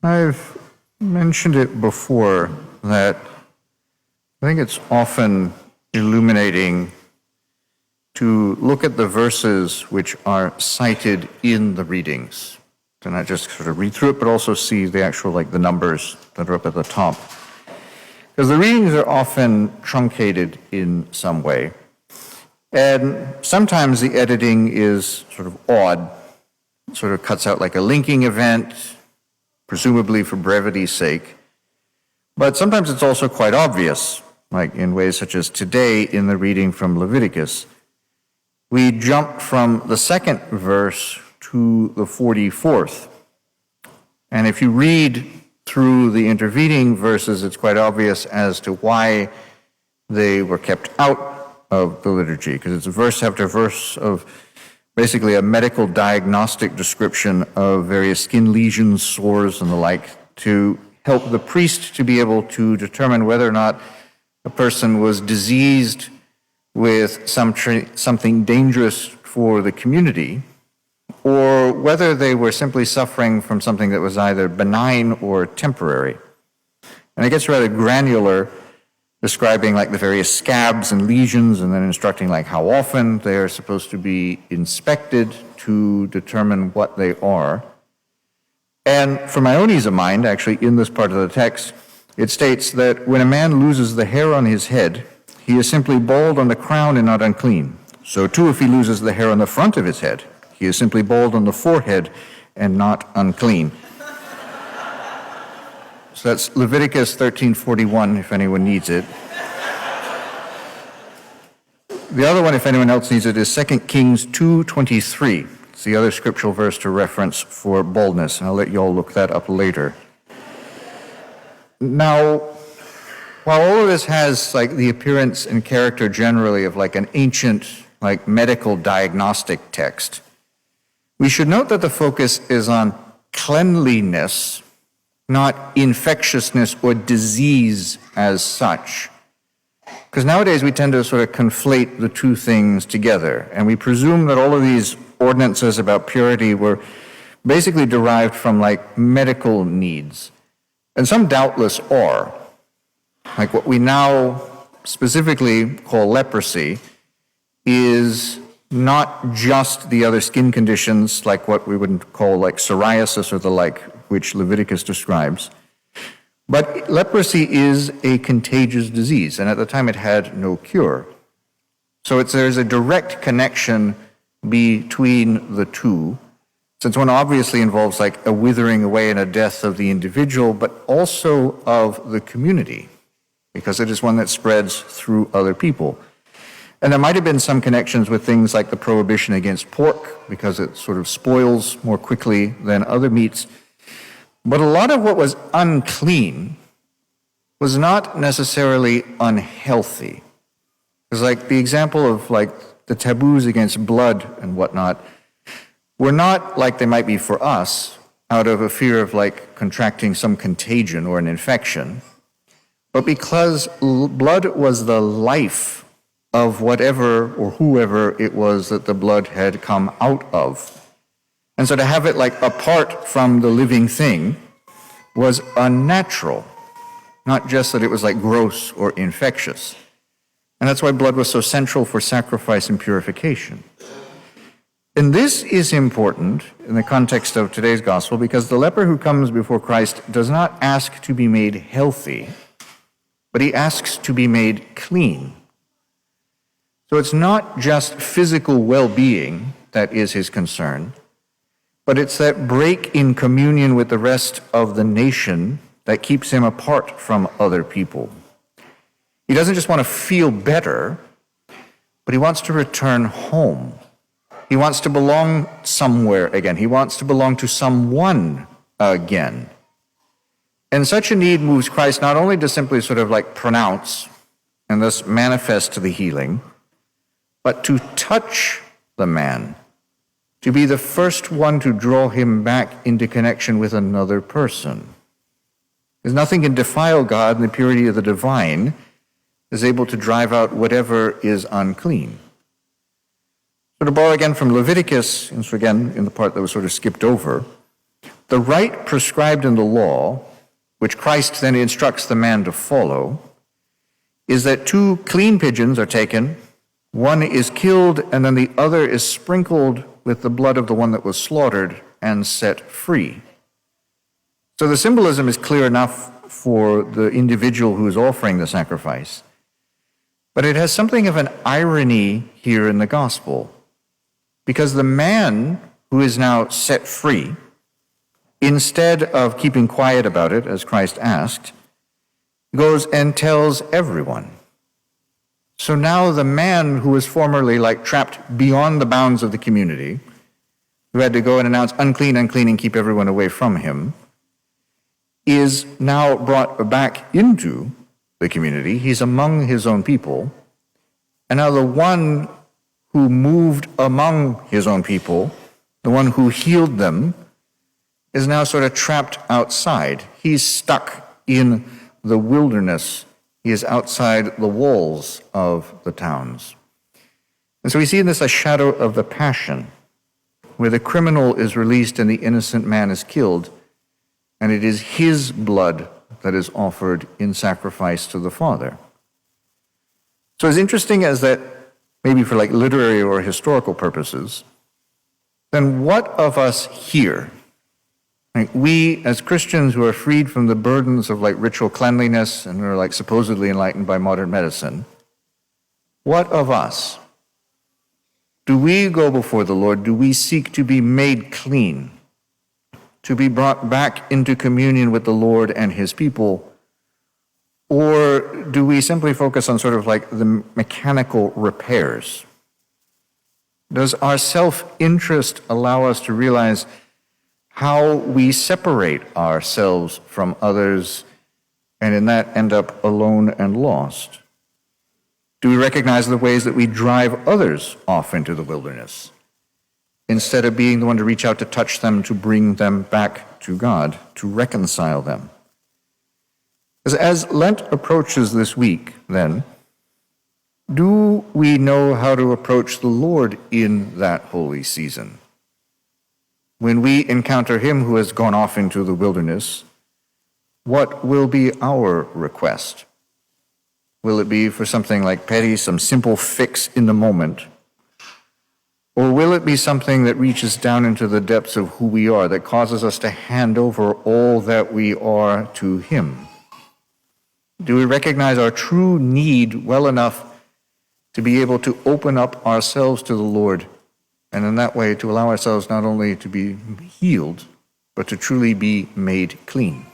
I've mentioned it before that I think it's often illuminating to look at the verses which are cited in the readings. To not just sort of read through it, but also see the actual, the numbers that are up at the top. Because the readings are often truncated in some way. And sometimes the editing is sort of odd. It sort of cuts out like a linking event, presumably for brevity's sake. But sometimes it's also quite obvious, like in ways such as today in the reading from Leviticus. We jump from the second verse to the 44th. And if you read through the intervening verses, it's quite obvious as to why they were kept out of the liturgy, because it's verse after verse of basically a medical diagnostic description of various skin lesions, sores, and the like, to help the priest to be able to determine whether or not a person was diseased with something dangerous for the community, or whether they were simply suffering from something that was either benign or temporary. And it gets rather granular, describing the various scabs and lesions, and then instructing how often they are supposed to be inspected to determine what they are. And for my own ease of mind, actually, in this part of the text, it states that when a man loses the hair on his head, he is simply bald on the crown and not unclean. So too, if he loses the hair on the front of his head, he is simply bald on the forehead and not unclean. So that's Leviticus 13:41, if anyone needs it. The other one, if anyone else needs it, is 2 Kings 2:23. It's the other scriptural verse to reference for baldness, and I'll let you all look that up later. Now, while all of this has the appearance and character generally of an ancient medical diagnostic text, we should note that the focus is on cleanliness, not infectiousness or disease as such. Because nowadays we tend to sort of conflate the two things together, and we presume that all of these ordinances about purity were basically derived from medical needs. And some doubtless are. What we now specifically call leprosy is not just the other skin conditions like what we would call psoriasis or the like, which Leviticus describes. But leprosy is a contagious disease, and at the time it had no cure. So there's a direct connection between the two, since one obviously involves a withering away and a death of the individual, but also of the community, because it is one that spreads through other people. And there might have been some connections with things like the prohibition against pork, because it sort of spoils more quickly than other meats. But a lot of what was unclean was not necessarily unhealthy. Because the example of the taboos against blood and whatnot were not like they might be for us, out of a fear of contracting some contagion or an infection, but because blood was the life of whatever or whoever it was that the blood had come out of. And so to have it apart from the living thing was unnatural, not just that it was gross or infectious. And that's why blood was so central for sacrifice and purification. And this is important in the context of today's gospel, because the leper who comes before Christ does not ask to be made healthy, but he asks to be made clean. So it's not just physical well-being that is his concern, but it's that break in communion with the rest of the nation that keeps him apart from other people. He doesn't just want to feel better, but he wants to return home. He wants to belong somewhere again. He wants to belong to someone again. And such a need moves Christ not only to simply sort of pronounce and thus manifest the healing, but to touch the man, to be the first one to draw him back into connection with another person. Because nothing can defile God, and the purity of the divine is able to drive out whatever is unclean. So to borrow again from Leviticus, and so again in the part that was sort of skipped over, The rite prescribed in the law, which Christ then instructs the man to follow, is that 2 clean pigeons are taken, one is killed, and then the other is sprinkled with the blood of the one that was slaughtered and set free. So the symbolism is clear enough for the individual who is offering the sacrifice. But it has something of an irony here in the gospel, because the man who is now set free, instead of keeping quiet about it, as Christ asked, goes and tells everyone. So now the man who was formerly trapped beyond the bounds of the community, who had to go and announce unclean, unclean, and keep everyone away from him, is now brought back into the community. He's among his own people. And now the one who moved among his own people, the one who healed them, is now sort of trapped outside. He's stuck in the wilderness. He is outside the walls of the towns. And so we see in this a shadow of the Passion, where the criminal is released and the innocent man is killed, and it is his blood that is offered in sacrifice to the Father. So as interesting as that, maybe for literary or historical purposes, then what of us here? We, as Christians who are freed from the burdens of ritual cleanliness and are supposedly enlightened by modern medicine, what of us? Do we go before the Lord? Do we seek to be made clean, to be brought back into communion with the Lord and his people? Or do we simply focus on sort of the mechanical repairs? Does our self-interest allow us to realize how we separate ourselves from others and in that end up alone and lost? Do we recognize the ways that we drive others off into the wilderness instead of being the one to reach out to touch them, to bring them back to God, to reconcile them? As Lent approaches this week, then, do we know how to approach the Lord in that holy season? When we encounter him who has gone off into the wilderness, what will be our request? Will it be for something petty, some simple fix in the moment? Or will it be something that reaches down into the depths of who we are, that causes us to hand over all that we are to him? Do we recognize our true need well enough to be able to open up ourselves to the Lord, and in that way to allow ourselves not only to be healed, but to truly be made clean?